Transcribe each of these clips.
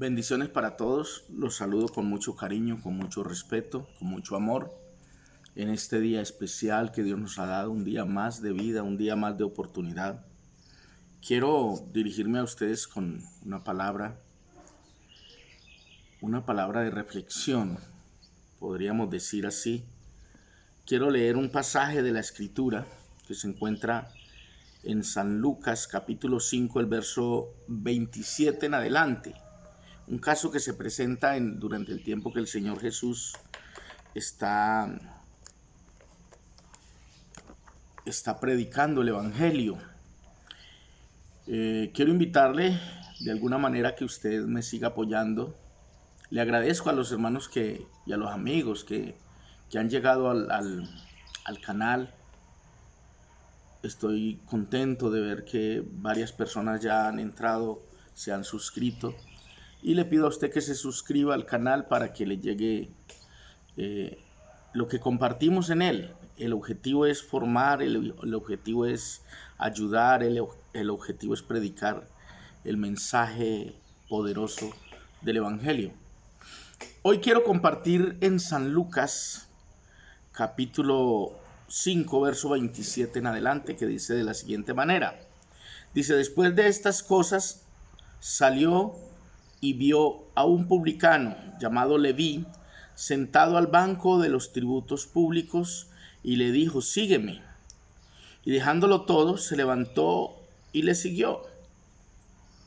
Bendiciones para todos. Los saludo con mucho cariño, con mucho respeto, con mucho amor. En este día especial que Dios nos ha dado, un día más de vida, un día más de oportunidad. Quiero dirigirme a ustedes con una palabra de reflexión, podríamos decir así. Quiero leer un pasaje de la Escritura que se encuentra en San Lucas capítulo 5, el verso 27 en adelante. Un caso que se presenta durante el tiempo que el Señor Jesús está predicando el Evangelio. Quiero invitarle de alguna manera que usted me siga apoyando. Le agradezco a los hermanos y a los amigos que han llegado al canal. Estoy contento de ver que varias personas ya han entrado, se han suscrito. Y le pido a usted que se suscriba al canal para que le llegue lo que compartimos en él. El objetivo es formar, el objetivo es ayudar, el objetivo es predicar el mensaje poderoso del Evangelio. Hoy quiero compartir en San Lucas, capítulo 5, verso 27 en adelante, que dice de la siguiente manera. Dice: después de estas cosas salió y vio a un publicano llamado Leví sentado al banco de los tributos públicos y le dijo: sígueme. Y dejándolo todo, se levantó y le siguió.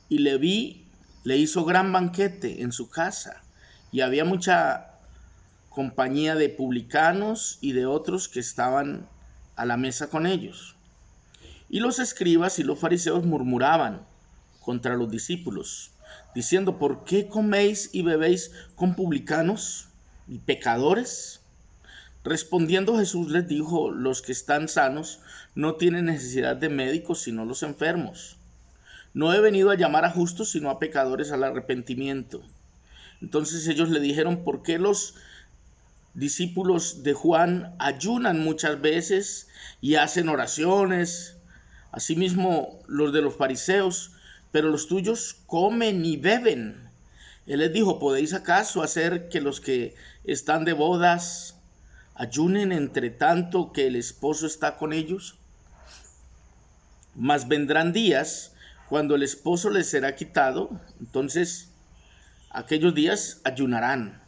Y Leví le hizo gran banquete en su casa, y había mucha compañía de publicanos y de otros que estaban a la mesa con ellos. Y los escribas y los fariseos murmuraban contra los discípulos, diciendo: ¿por qué coméis y bebéis con publicanos y pecadores? Respondiendo Jesús les dijo: los que están sanos no tienen necesidad de médicos, sino los enfermos. No he venido a llamar a justos, sino a pecadores al arrepentimiento. Entonces ellos le dijeron: ¿por qué los discípulos de Juan ayunan muchas veces y hacen oraciones? Asimismo los de los fariseos, pero los tuyos comen y beben. Él les dijo: ¿podéis acaso hacer que los que están de bodas ayunen entre tanto que el esposo está con ellos? Mas vendrán días cuando el esposo les será quitado, entonces aquellos días ayunarán.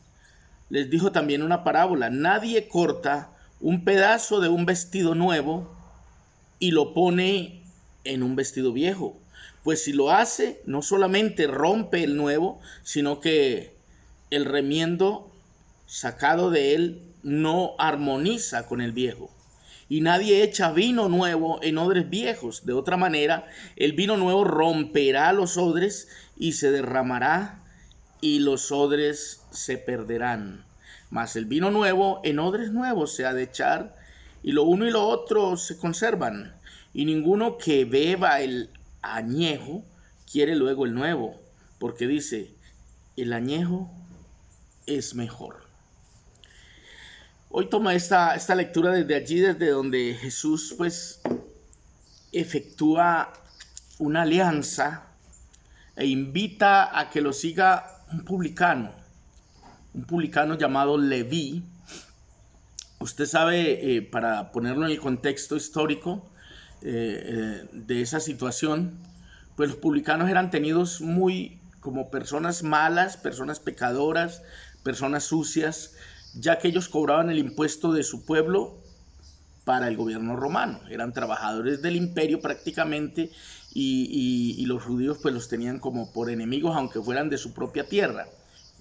Les dijo también una parábola: nadie corta un pedazo de un vestido nuevo y lo pone en un vestido viejo, pues si lo hace, no solamente rompe el nuevo, sino que el remiendo sacado de él no armoniza con el viejo. Y nadie echa vino nuevo en odres viejos. De otra manera, el vino nuevo romperá los odres y se derramará, y los odres se perderán. Mas el vino nuevo en odres nuevos se ha de echar, y lo uno y lo otro se conservan. Y ninguno que beba el añejo quiere luego el nuevo, porque dice: el añejo es mejor. Hoy toma esta lectura desde allí, desde donde Jesús efectúa una alianza e invita a que lo siga un publicano llamado Leví. Usted sabe, para ponerlo en el contexto histórico de esa situación, pues los publicanos eran tenidos muy como personas malas, personas pecadoras, personas sucias, ya que ellos cobraban el impuesto de su pueblo para el gobierno romano. Eran trabajadores del imperio prácticamente, y los judíos pues los tenían como por enemigos, aunque fueran de su propia tierra.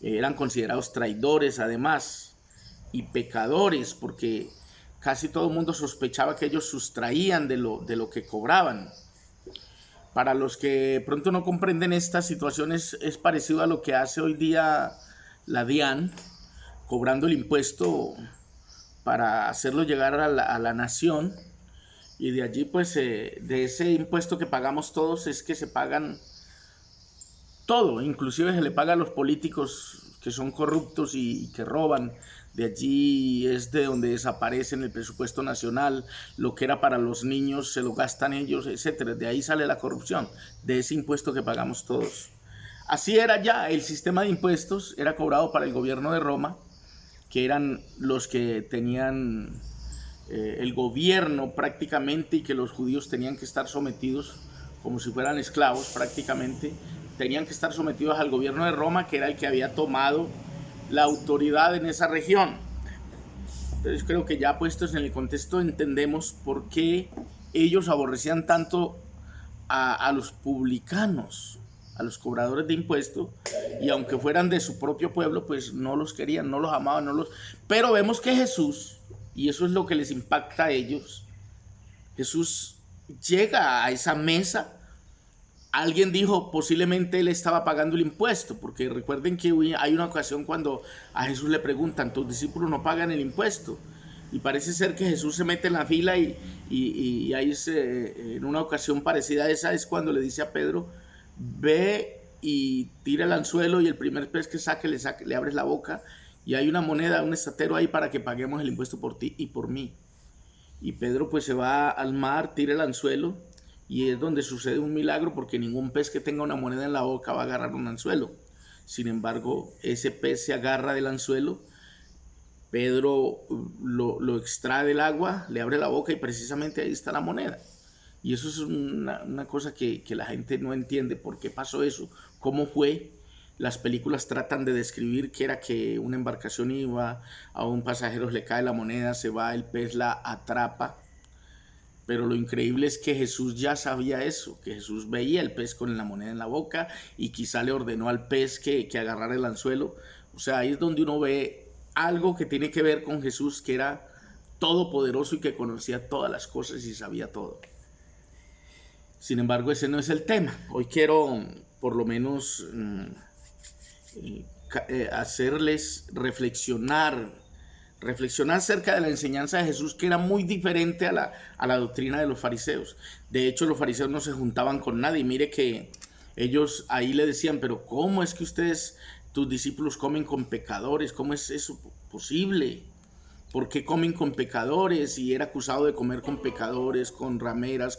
Eran considerados traidores además y pecadores, porque casi todo el mundo sospechaba que ellos sustraían de lo que cobraban. Para los que pronto no comprenden esta situación, es parecido a lo que hace hoy día la DIAN, cobrando el impuesto para hacerlo llegar a la nación, y de allí de ese impuesto que pagamos todos es que se pagan todo, inclusive se le paga a los políticos que son corruptos y que roban. De allí es de donde desaparece en el presupuesto nacional lo que era para los niños, se lo gastan ellos, etcétera. De ahí sale la corrupción, de ese impuesto que pagamos todos Así era ya, el sistema de impuestos era cobrado para el gobierno de Roma, que eran los que tenían el gobierno prácticamente, y que los judíos tenían que estar sometidos como si fueran esclavos prácticamente, tenían que estar sometidos al gobierno de Roma, que era el que había tomado la autoridad en esa región. Entonces creo que ya puestos en el contexto entendemos por qué ellos aborrecían tanto a los publicanos, a los cobradores de impuestos, y aunque fueran de su propio pueblo, pues no los querían, no los amaban, Pero vemos que Jesús, y eso es lo que les impacta a ellos, Jesús llega a esa mesa. Alguien dijo, posiblemente él estaba pagando el impuesto, porque recuerden que hay una ocasión cuando a Jesús le preguntan, tus discípulos no pagan el impuesto, y parece ser que Jesús se mete en la fila, y ahí en una ocasión parecida a esa es cuando le dice a Pedro, ve y tira el anzuelo, y el primer pez que saque le abres la boca, y hay una moneda, un estatero ahí para que paguemos el impuesto por ti y por mí. Y Pedro pues se va al mar, tira el anzuelo, y es donde sucede un milagro, porque ningún pez que tenga una moneda en la boca va a agarrar un anzuelo. Sin embargo, ese pez se agarra del anzuelo, Pedro lo extrae del agua, le abre la boca, y precisamente ahí está la moneda. Y eso es una cosa que la gente no entiende, por qué pasó eso, cómo fue. Las películas tratan de describir que era que una embarcación iba, a un pasajero le cae la moneda, se va, el pez la atrapa. Pero lo increíble es que Jesús ya sabía eso, que Jesús veía el pez con la moneda en la boca, y quizá le ordenó al pez que agarrara el anzuelo. O sea, ahí es donde uno ve algo que tiene que ver con Jesús, que era todopoderoso y que conocía todas las cosas y sabía todo. Sin embargo, ese no es el tema. Hoy quiero por lo menos hacerles reflexionar acerca de la enseñanza de Jesús, que era muy diferente a la doctrina de los fariseos. De hecho, los fariseos no se juntaban con nadie. Mire que ellos ahí le decían, pero ¿cómo es que ustedes, tus discípulos, comen con pecadores? ¿Cómo es eso posible? ¿Por qué comen con pecadores? Y era acusado de comer con pecadores, con rameras,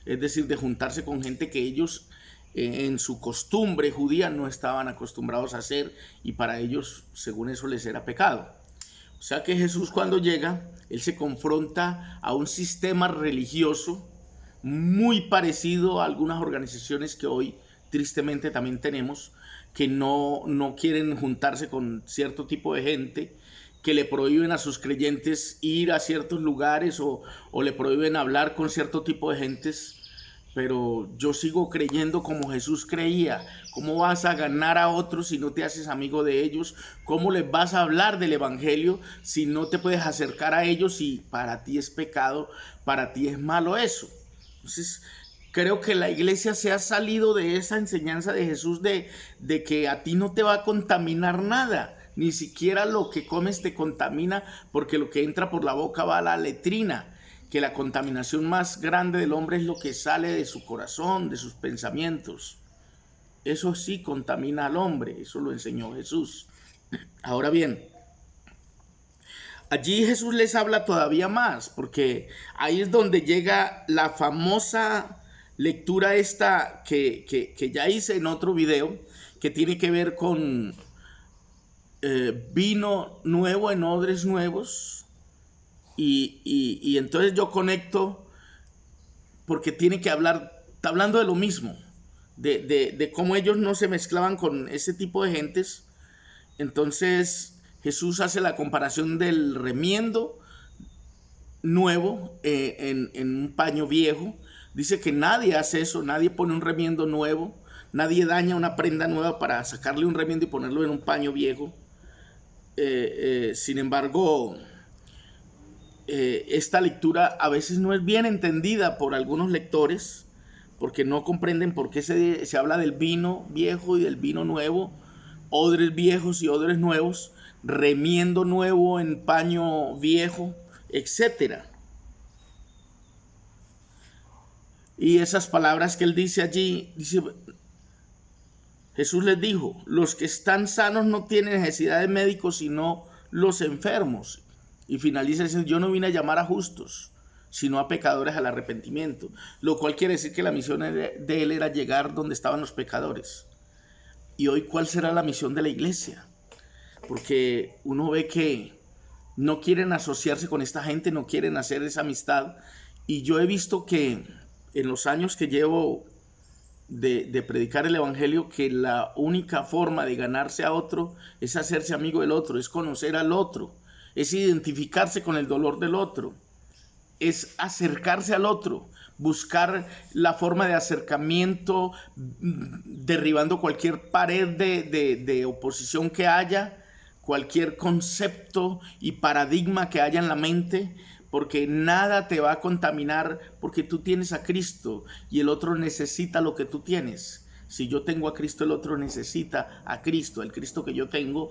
es decir, de juntarse con gente que ellos en su costumbre judía no estaban acostumbrados a hacer, y para ellos, según eso, les era pecado. O sea que Jesús, cuando llega, él se confronta a un sistema religioso muy parecido a algunas organizaciones que hoy tristemente también tenemos, que no quieren juntarse con cierto tipo de gente, que le prohíben a sus creyentes ir a ciertos lugares, o le prohíben hablar con cierto tipo de gentes. Pero yo sigo creyendo como Jesús creía. ¿Cómo vas a ganar a otros si no te haces amigo de ellos? ¿Cómo les vas a hablar del evangelio si no te puedes acercar a ellos? Y para ti es pecado, para ti es malo eso. Entonces, creo que la iglesia se ha salido de esa enseñanza de Jesús de que a ti no te va a contaminar nada. Ni siquiera lo que comes te contamina, porque lo que entra por la boca va a la letrina. Que la contaminación más grande del hombre es lo que sale de su corazón, de sus pensamientos. Eso sí contamina al hombre, eso lo enseñó Jesús. Ahora bien, allí Jesús les habla todavía más, porque ahí es donde llega la famosa lectura esta que ya hice en otro video, que tiene que ver con vino nuevo en odres nuevos. Y entonces yo conecto, porque tiene que hablar, está hablando de lo mismo, de cómo ellos no se mezclaban con ese tipo de gentes. Entonces Jesús hace la comparación del remiendo nuevo en un paño viejo. Dice que nadie hace eso, nadie pone un remiendo nuevo, nadie daña una prenda nueva para sacarle un remiendo y ponerlo en un paño viejo. Sin embargo, esta lectura a veces no es bien entendida por algunos lectores, porque no comprenden por qué se habla del vino viejo y del vino nuevo, odres viejos y odres nuevos, remiendo nuevo en paño viejo, etc. Y esas palabras que él dice allí, Jesús les dijo, los que están sanos no tienen necesidad de médicos, sino los enfermos. Y finaliza diciendo, yo no vine a llamar a justos, sino a pecadores al arrepentimiento. Lo cual quiere decir que la misión de él era llegar donde estaban los pecadores. Y hoy, ¿cuál será la misión de la iglesia? Porque uno ve que no quieren asociarse con esta gente, no quieren hacer esa amistad. Y yo he visto que en los años que llevo de predicar el evangelio, que la única forma de ganarse a otro es hacerse amigo del otro, es conocer al otro, es identificarse con el dolor del otro, es acercarse al otro, buscar la forma de acercamiento, derribando cualquier pared de oposición que haya, cualquier concepto y paradigma que haya en la mente, porque nada te va a contaminar, porque tú tienes a Cristo y el otro necesita lo que tú tienes. Si yo tengo a Cristo, el otro necesita a Cristo, el Cristo que yo tengo.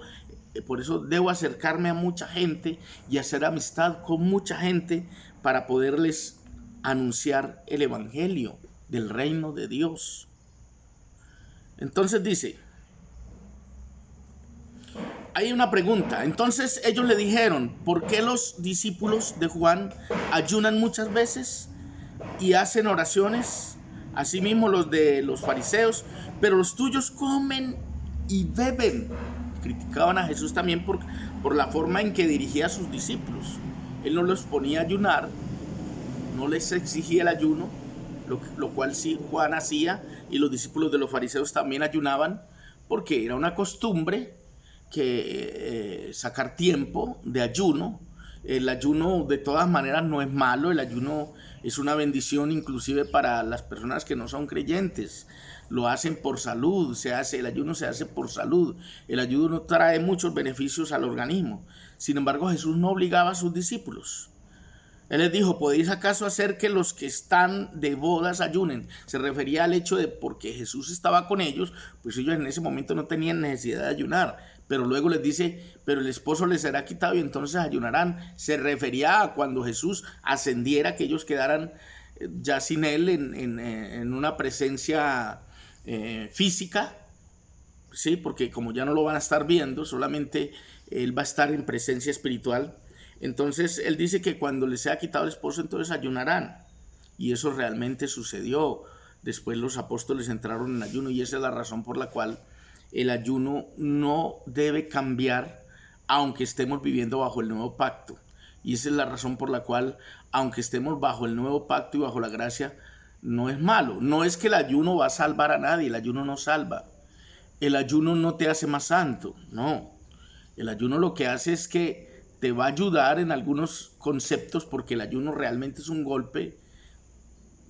Por eso debo acercarme a mucha gente y hacer amistad con mucha gente para poderles anunciar el evangelio del reino de Dios. Entonces dice, hay una pregunta. Entonces ellos le dijeron, ¿por qué los discípulos de Juan ayunan muchas veces y hacen oraciones? Asimismo los de los fariseos, pero los tuyos comen y beben. Criticaban a Jesús también por la forma en que dirigía a sus discípulos. Él no los ponía a ayunar, no les exigía el ayuno, lo cual sí Juan hacía, y los discípulos de los fariseos también ayunaban, porque era una costumbre que sacar tiempo de ayuno. El ayuno de todas maneras no es malo, el ayuno es una bendición inclusive para las personas que no son creyentes. Lo hacen por salud, el ayuno se hace por salud. El ayuno trae muchos beneficios al organismo. Sin embargo, Jesús no obligaba a sus discípulos. Él les dijo, ¿podéis acaso hacer que los que están de bodas ayunen? Se refería al hecho de porque Jesús estaba con ellos, pues ellos en ese momento no tenían necesidad de ayunar. Pero luego les dice, pero el esposo les será quitado y entonces ayunarán. Se refería a cuando Jesús ascendiera, que ellos quedaran ya sin él en una presencia física, ¿sí? Porque como ya no lo van a estar viendo, solamente él va a estar en presencia espiritual. Entonces él dice que cuando les sea quitado el esposo, entonces ayunarán. Y eso realmente sucedió. Después los apóstoles entraron en ayuno y esa es la razón por la cual el ayuno no debe cambiar aunque estemos viviendo bajo el nuevo pacto. Y esa es la razón por la cual, aunque estemos bajo el nuevo pacto y bajo la gracia, no es malo. No es que el ayuno va a salvar a nadie, el ayuno no salva. El ayuno no te hace más santo, no. El ayuno lo que hace es que te va a ayudar en algunos conceptos, porque el ayuno realmente es un golpe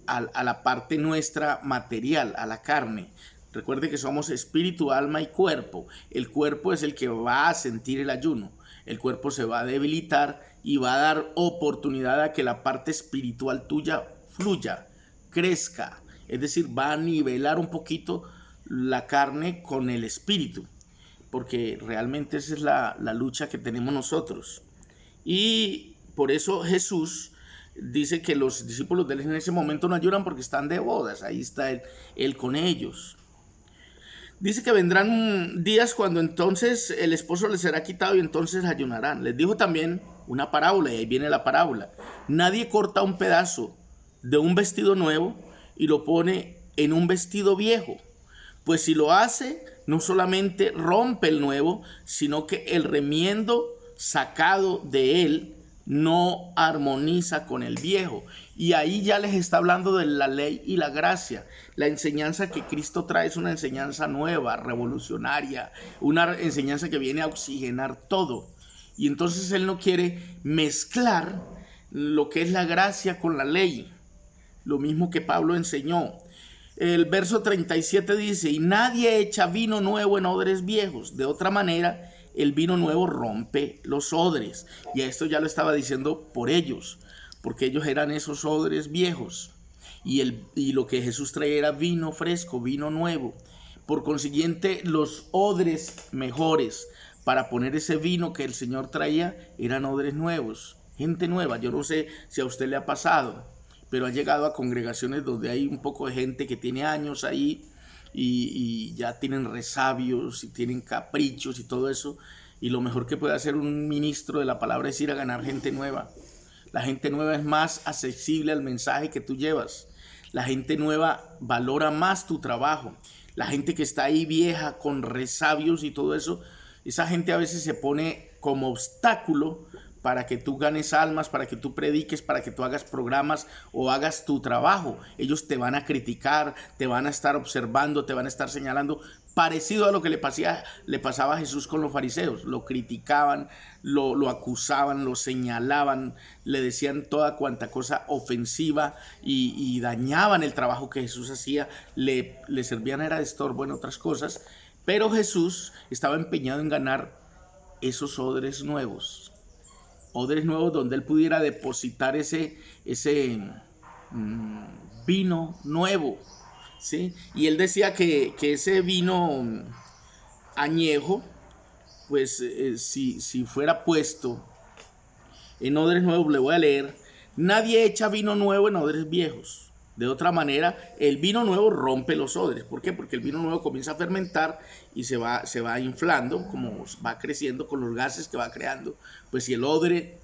a la parte nuestra material, a la carne. Recuerde que somos espíritu, alma y cuerpo. El cuerpo es el que va a sentir el ayuno. El cuerpo se va a debilitar y va a dar oportunidad a que la parte espiritual tuya fluya, crezca. Es decir, va a nivelar un poquito la carne con el espíritu, porque realmente esa es la lucha que tenemos nosotros. Y por eso Jesús dice que los discípulos de él en ese momento no ayunan porque están de bodas. Ahí está él con ellos. Dice que vendrán días cuando entonces el esposo les será quitado y entonces ayunarán. Les dijo también una parábola, y ahí viene la parábola. Nadie corta un pedazo de un vestido nuevo y lo pone en un vestido viejo. Pues si lo hace, no solamente rompe el nuevo, sino que el remiendo sacado de él no armoniza con el viejo. Y ahí ya les está hablando de la ley y la gracia. La enseñanza que Cristo trae es una enseñanza nueva, revolucionaria, una enseñanza que viene a oxigenar todo. Y entonces él no quiere mezclar lo que es la gracia con la ley, lo mismo que Pablo enseñó. El verso 37 dice, y nadie echa vino nuevo en odres viejos. De otra manera, el vino nuevo rompe los odres. Y esto ya lo estaba diciendo por ellos, porque ellos eran esos odres viejos. Y lo que Jesús traía era vino fresco, vino nuevo. Por consiguiente, los odres mejores para poner ese vino que el Señor traía eran odres nuevos, gente nueva. Yo no sé si a usted le ha pasado, pero ha llegado a congregaciones donde hay un poco de gente que tiene años ahí y ya tienen resabios y tienen caprichos y todo eso. Y lo mejor que puede hacer un ministro de la palabra es ir a ganar gente nueva. La gente nueva es más accesible al mensaje que tú llevas. La gente nueva valora más tu trabajo. la gente que está ahí vieja, con resabios y todo eso, esa gente a veces se pone como obstáculo para que tú ganes almas, para que tú prediques, para que tú hagas programas o hagas tu trabajo. Ellos te van a criticar, te van a estar observando, te van a estar señalando, parecido a lo que le pasaba a Jesús con los fariseos. Lo criticaban, lo acusaban, lo señalaban, le decían toda cuanta cosa ofensiva y dañaban el trabajo que Jesús hacía, le servían era de estorbo en otras cosas, pero Jesús estaba empeñado en ganar esos odres nuevos donde él pudiera depositar ese vino nuevo, ¿sí? Y él decía que ese vino añejo, pues si fuera puesto en odres nuevos, le voy a leer, nadie echa vino nuevo en odres viejos. De otra manera, el vino nuevo rompe los odres. ¿Por qué? Porque el vino nuevo comienza a fermentar y se va inflando, como va creciendo con los gases que va creando. Pues si el odre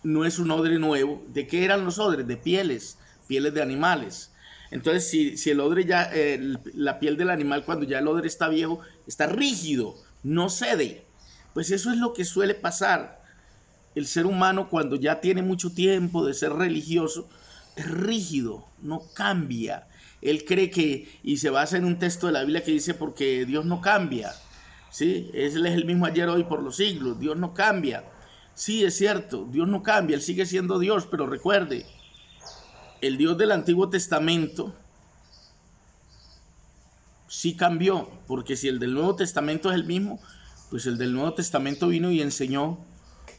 no es un odre nuevo, ¿de qué eran los odres? De pieles de animales. Entonces, si el odre ya, la piel del animal, cuando ya el odre está viejo, está rígido, no cede. Pues eso es lo que suele pasar. El ser humano, cuando ya tiene mucho tiempo de ser religioso, es rígido, no cambia. Él cree que, y se basa en un texto de la Biblia que dice, porque Dios no cambia, ¿sí? Él es el mismo ayer, hoy, por los siglos. Dios no cambia. Sí, es cierto, Dios no cambia, Él sigue siendo Dios, pero recuerde, el Dios del Antiguo Testamento sí cambió, porque si el del Nuevo Testamento es el mismo, pues el del Nuevo Testamento vino y enseñó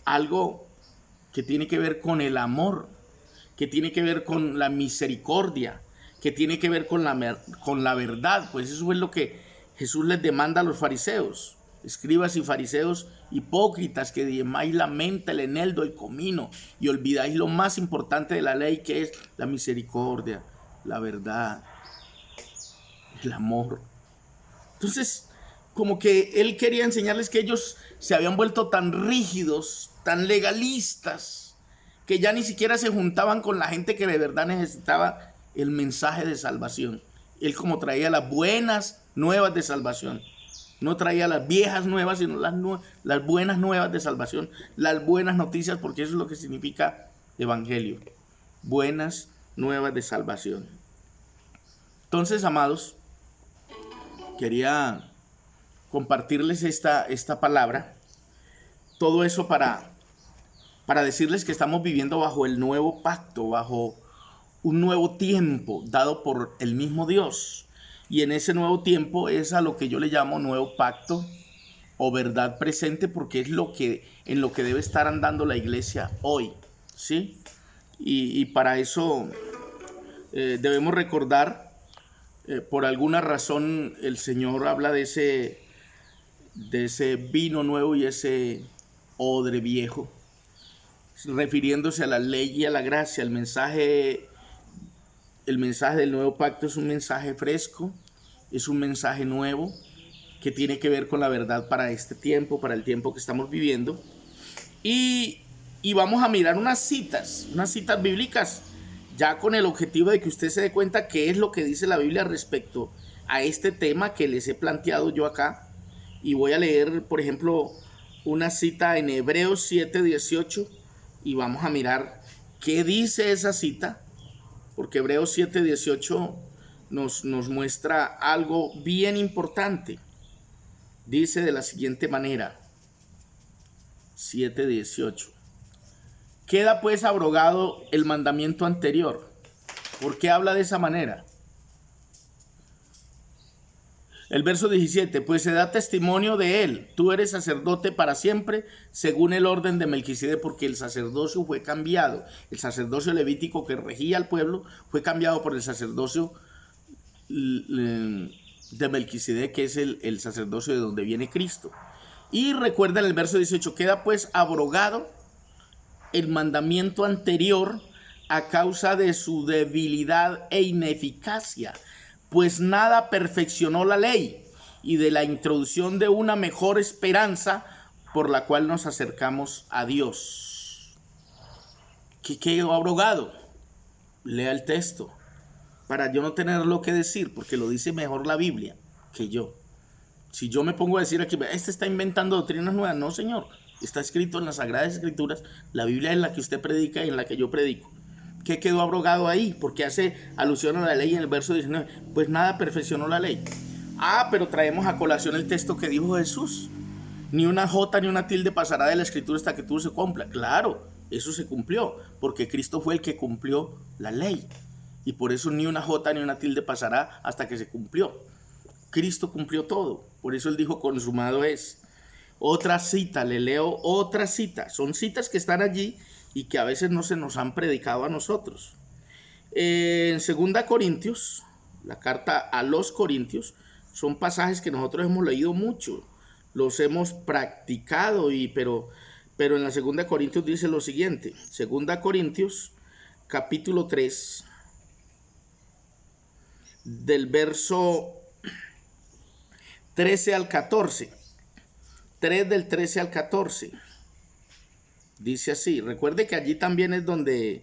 algo que tiene que ver con el amor, que tiene que ver con la misericordia, que tiene que ver con la verdad. Pues eso es lo que Jesús les demanda a los fariseos. Escribas y fariseos hipócritas, que diezmáis la menta, el eneldo, el comino, y olvidáis lo más importante de la ley, que es la misericordia, la verdad, el amor. Entonces, como que él quería enseñarles que ellos se habían vuelto tan rígidos, tan legalistas, que ya ni siquiera se juntaban con la gente que de verdad necesitaba el mensaje de salvación. Él como traía las buenas nuevas de salvación. No traía las viejas nuevas, sino las buenas nuevas de salvación, las buenas noticias, porque eso es lo que significa evangelio. Buenas nuevas de salvación. Entonces, amados, quería compartirles esta palabra. Todo eso para decirles que estamos viviendo bajo el nuevo pacto, bajo un nuevo tiempo dado por el mismo Dios. Y en ese nuevo tiempo es a lo que yo le llamo nuevo pacto o verdad presente, porque es en lo que debe estar andando la iglesia hoy, ¿sí? Y para eso debemos recordar, por alguna razón el Señor habla de ese vino nuevo y ese odre viejo, refiriéndose a la ley y a la gracia. El mensaje del nuevo pacto es un mensaje fresco, es un mensaje nuevo que tiene que ver con la verdad para este tiempo, para el tiempo que estamos viviendo. Y vamos a mirar unas citas bíblicas, ya con el objetivo de que usted se dé cuenta qué es lo que dice la Biblia respecto a este tema que les he planteado yo acá. Y voy a leer, por ejemplo, una cita en Hebreos 7:18 y vamos a mirar qué dice esa cita, porque Hebreos 7:18 nos muestra algo bien importante. Dice de la siguiente manera, 7:18. Queda pues abrogado el mandamiento anterior. ¿Por qué habla de esa manera? El verso 17, pues se da testimonio de él, tú eres sacerdote para siempre, según el orden de Melquisedec, porque el sacerdocio fue cambiado. El sacerdocio levítico que regía al pueblo fue cambiado por el sacerdocio de Melquisedec, que es el sacerdocio de donde viene Cristo. Y recuerda en el verso 18, queda pues abrogado el mandamiento anterior a causa de su debilidad e ineficacia, pues nada perfeccionó la ley, y de la introducción de una mejor esperanza por la cual nos acercamos a Dios. ¿Qué quedó abrogado? Lea el texto para yo no tener lo que decir, porque lo dice mejor la Biblia. que yo. Si yo me pongo a decir aquí, este está inventando doctrinas nuevas, no, señor. Está escrito en las Sagradas Escrituras, la Biblia en la que usted predica y en la que yo predico. ¿Qué quedó abrogado ahí? Porque hace alusión a la ley en el verso 19. Pues nada perfeccionó la ley. Pero traemos a colación el texto que dijo Jesús. Ni una jota ni una tilde pasará de la Escritura hasta que todo se cumpla. Claro, eso se cumplió, porque Cristo fue el que cumplió la ley. Y por eso ni una jota ni una tilde pasará hasta que se cumplió. Cristo cumplió todo. Por eso él dijo, consumado es. Otra cita, le leo otra cita. Son citas que están allí y que a veces no se nos han predicado a nosotros. En 2 Corintios, la carta a los Corintios, son pasajes que nosotros hemos leído mucho, los hemos practicado, pero en la 2 Corintios dice lo siguiente. 2 Corintios, capítulo 3, del verso 13 al 14. 3 del 13 al 14. Dice así. Recuerde que allí también es donde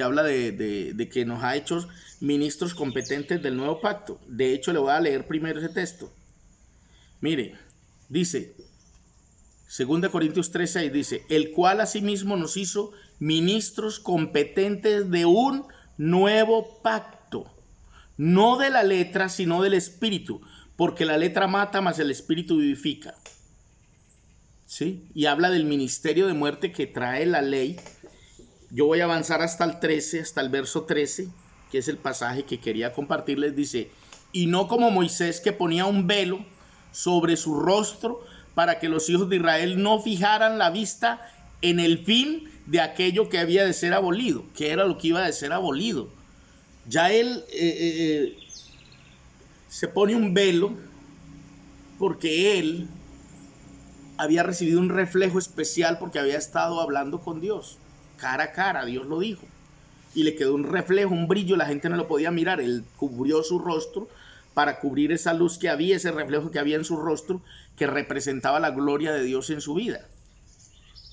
habla de que nos ha hecho ministros competentes del nuevo pacto. De hecho, le voy a leer primero ese texto. Mire, dice, 2 Corintios 3:6, dice, el cual asimismo nos hizo ministros competentes de un nuevo pacto, no de la letra, sino del espíritu, porque la letra mata, mas el espíritu vivifica. ¿Sí? Y habla del ministerio de muerte que trae la ley. Yo voy a avanzar hasta el 13, hasta el verso 13, que es el pasaje que quería compartirles. Dice, y no como Moisés, que ponía un velo sobre su rostro para que los hijos de Israel no fijaran la vista en el fin de aquello que había de ser abolido. ¿Qué era lo que iba a ser abolido? Ya él se pone un velo porque él había recibido un reflejo especial, porque había estado hablando con Dios cara a cara. Dios lo dijo y le quedó un reflejo, un brillo, la gente no lo podía mirar. Él cubrió su rostro para cubrir esa luz que había, ese reflejo que había en su rostro, que representaba la gloria de Dios en su vida.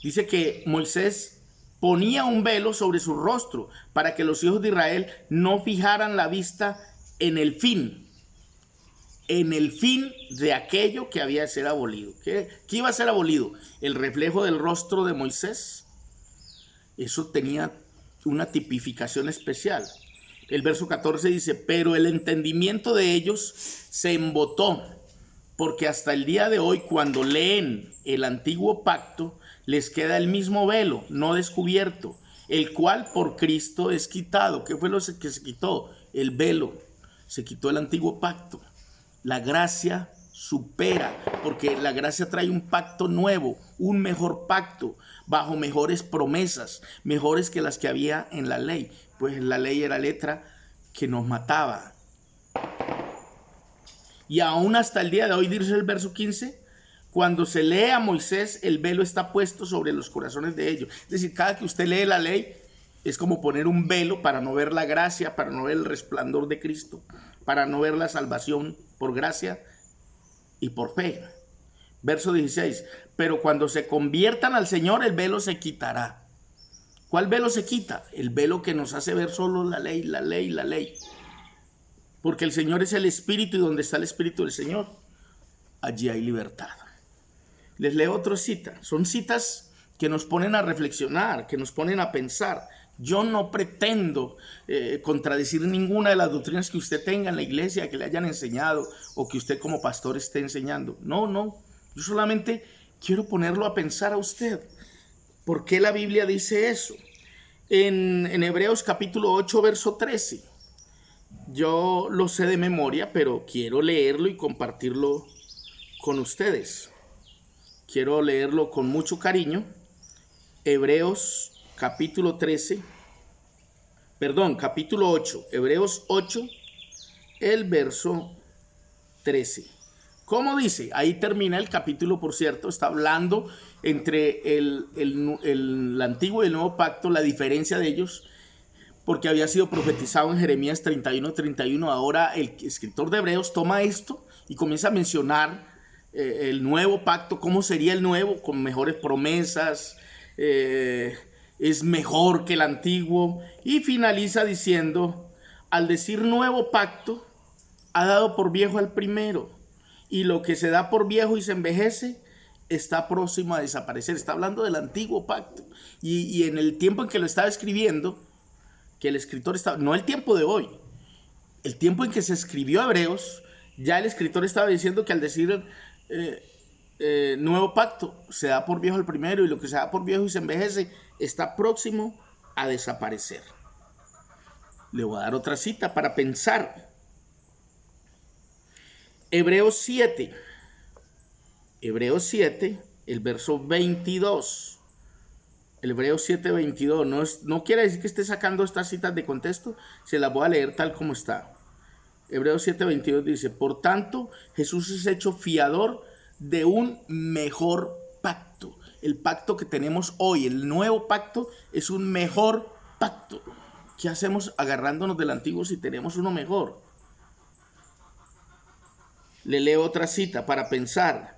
Dice que Moisés ponía un velo sobre su rostro para que los hijos de Israel no fijaran la vista en el fin de aquello que había de ser abolido. ¿Qué iba a ser abolido? El reflejo del rostro de Moisés. Eso tenía una tipificación especial. El verso 14 dice, pero el entendimiento de ellos se embotó, porque hasta el día de hoy, cuando leen el antiguo pacto, les queda el mismo velo, no descubierto, el cual por Cristo es quitado. ¿Qué fue lo que se quitó? El velo. Se quitó el antiguo pacto. La gracia supera, porque la gracia trae un pacto nuevo, un mejor pacto, bajo mejores promesas, mejores que las que había en la ley. Pues la ley era letra que nos mataba. Y aún hasta el día de hoy, dice el verso 15, cuando se lee a Moisés, el velo está puesto sobre los corazones de ellos. Es decir, cada que usted lee la ley, es como poner un velo para no ver la gracia, para no ver el resplandor de Cristo, para no ver la salvación por gracia y por fe. Verso 16, pero cuando se conviertan al Señor, el velo se quitará. ¿Cuál velo se quita? El velo que nos hace ver solo la ley, la ley, la ley. Porque el Señor es el Espíritu, y donde está el Espíritu del Señor, allí hay libertad. Les leo otra cita. Son citas que nos ponen a reflexionar, que nos ponen a pensar. Yo no pretendo contradecir ninguna de las doctrinas que usted tenga en la iglesia, que le hayan enseñado o que usted como pastor esté enseñando. No. Yo solamente quiero ponerlo a pensar a usted. ¿Por qué la Biblia dice eso? En Hebreos capítulo 8, verso 13. Yo lo sé de memoria, pero quiero leerlo y compartirlo con ustedes. Quiero leerlo con mucho cariño. Hebreos capítulo 8, Hebreos 8, el verso 13. ¿Cómo dice? Ahí termina el capítulo, por cierto. Está hablando entre el antiguo y el nuevo pacto, la diferencia de ellos, porque había sido profetizado en Jeremías 31. Ahora el escritor de Hebreos toma esto y comienza a mencionar el nuevo pacto, cómo sería el nuevo, con mejores promesas, es mejor que el antiguo, y finaliza diciendo, al decir nuevo pacto, ha dado por viejo al primero. y lo que se da por viejo y se envejece está próximo a desaparecer. Está hablando del antiguo pacto. Y en el tiempo en que lo estaba escribiendo, que el escritor estaba, no el tiempo de hoy, el tiempo en que se escribió Hebreos, ya el escritor estaba diciendo que al decir nuevo pacto, se da por viejo el primero, y lo que se da por viejo y se envejece está próximo a desaparecer. Le voy a dar otra cita para pensar. Hebreos 7, el verso 22. Hebreos 7, 22. No quiere decir que esté sacando estas citas de contexto, se las voy a leer tal como está. Hebreos 7, 22 dice: por tanto, Jesús es hecho fiador de un mejor pacto. El pacto que tenemos hoy, el nuevo pacto, es un mejor pacto. ¿Qué hacemos agarrándonos del antiguo si tenemos uno mejor? Le leo otra cita para pensar.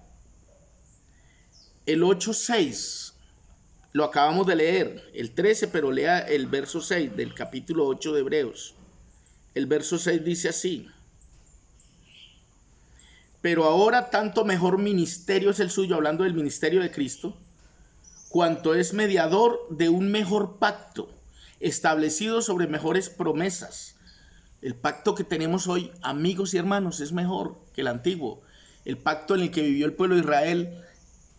El 8:6 lo acabamos de leer, el 13, pero lea el verso 6 del capítulo 8 de Hebreos. El verso 6 dice así: pero ahora tanto mejor ministerio es el suyo, hablando del ministerio de Cristo, cuanto es mediador de un mejor pacto, establecido sobre mejores promesas. El pacto que tenemos hoy, amigos y hermanos, es mejor que el antiguo. El pacto en el que vivió el pueblo de Israel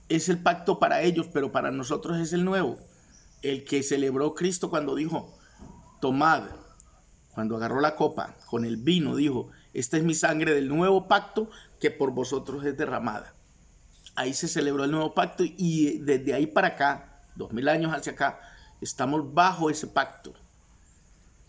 es el pacto para ellos, pero para nosotros es el nuevo. El que celebró Cristo cuando dijo: tomad, cuando agarró la copa con el vino, dijo: esta es mi sangre del nuevo pacto que por vosotros es derramada. Ahí se celebró el nuevo pacto, y desde ahí para acá, 2000 años hacia acá, estamos bajo ese pacto.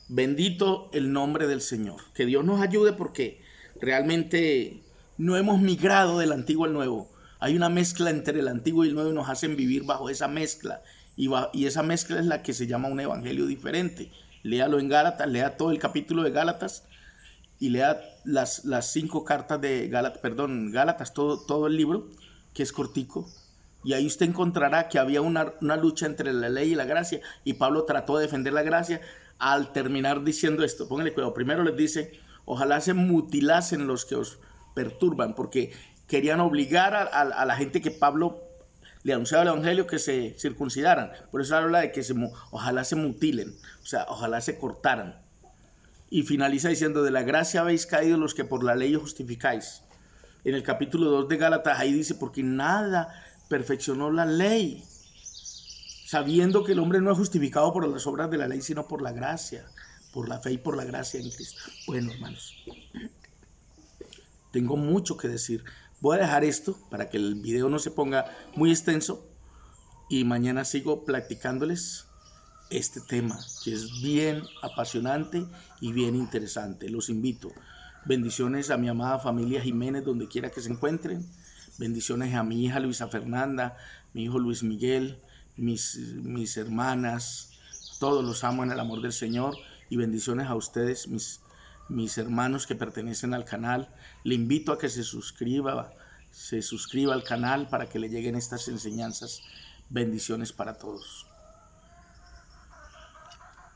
Bendito el nombre del Señor. Que Dios nos ayude, porque realmente no hemos migrado del antiguo al nuevo. Hay una mezcla entre el antiguo y el nuevo y nos hacen vivir bajo esa mezcla. Y esa mezcla es la que se llama un evangelio diferente. Léalo en Gálatas, lea todo el capítulo de Gálatas y lea las 5 cartas de Gálatas, todo el libro, que es cortico. Y ahí usted encontrará que había una lucha entre la ley y la gracia, y Pablo trató de defender la gracia al terminar diciendo esto. Pónganle cuidado. Primero les dice: ojalá se mutilasen los que os perturban, porque querían obligar a la gente que Pablo le anunciaba el evangelio que se circuncidaran. Por eso habla de que ojalá se mutilen, o sea, ojalá se cortaran. Y finaliza diciendo: de la gracia habéis caído los que por la ley os justificáis. En el capítulo 2 de Gálatas, ahí dice: porque nada perfeccionó la ley, sabiendo que el hombre no es justificado por las obras de la ley, sino por la gracia, por la fe y por la gracia en Cristo. Bueno, hermanos, tengo mucho que decir. Voy a dejar esto para que el video no se ponga muy extenso, y mañana sigo platicándoles este tema, que es bien apasionante y bien interesante. Los invito. Bendiciones a mi amada familia Jiménez, donde quiera que se encuentren. Bendiciones a mi hija Luisa Fernanda, mi hijo Luis Miguel, mis hermanas. Todos los amo en el amor del Señor. Y bendiciones a ustedes, mis hermanos que pertenecen al canal. Le invito a que se suscriba al canal para que le lleguen estas enseñanzas. Bendiciones para todos.